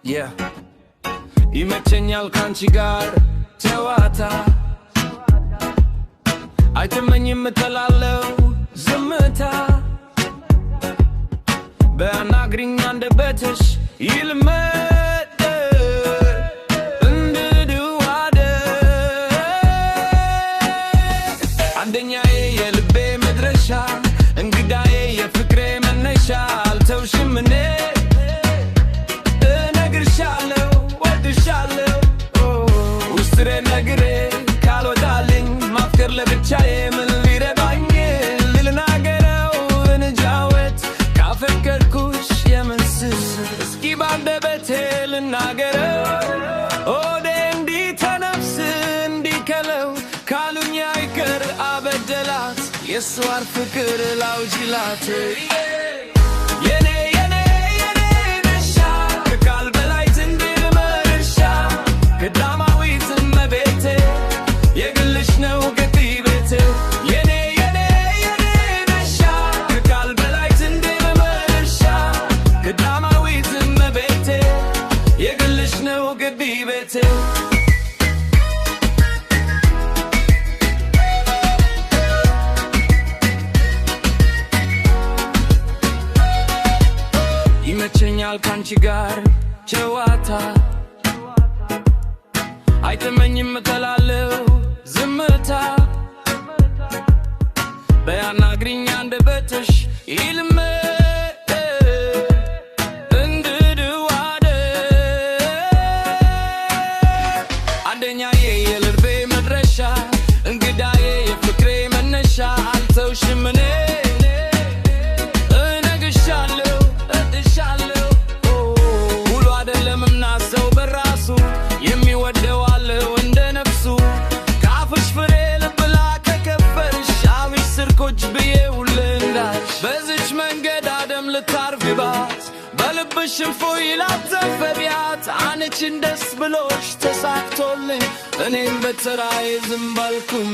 Yeah ይመቸኛል ካንቺ ጋር ጨዋታ አይተመኝም እጠላለሁ ዝምታ በአናግሪኝ አንደበትሽ ይልመድ እንድድዋደ አንደኛዬ የልቤ መድረሻ እንግዳዬ የፍቅሬ መነሻ አልተውሽም እኔ ነግሬ ካልወጣልኝ ማፍቀር ለብቻዬ ምን ሊረባኝ ልናገረው እንጃወት ካፈቀርኩሽ የምን ስስት እስኪ ባንደበቴ ልናገረው ሆዴ እንዲህ ተነፍስ እንዲህ ከለው ካሉኝ አይቀር አበደላት የሷር ፍቅር ላውጅላት ይመቸኛል ካንቺ ጋር ጨዋታ አይተመኝም እጠላለሁ ዝምታ በያናግሪኝ አንደበትሽ ይልመድ እንድድዋደ አንደኛዬ የልቤ መድረሻ እንግዳዬ የፍቅሬ መነሻ አልተውሽም እኔ በዚች መንገድ አደም ልታርግባት በልብሽም ፎይ ላትፈቢያት አንቺን ደስ ብሎሽ ተሳክቶልኝ እኔም በተራዬ ዝም ባልኩኝ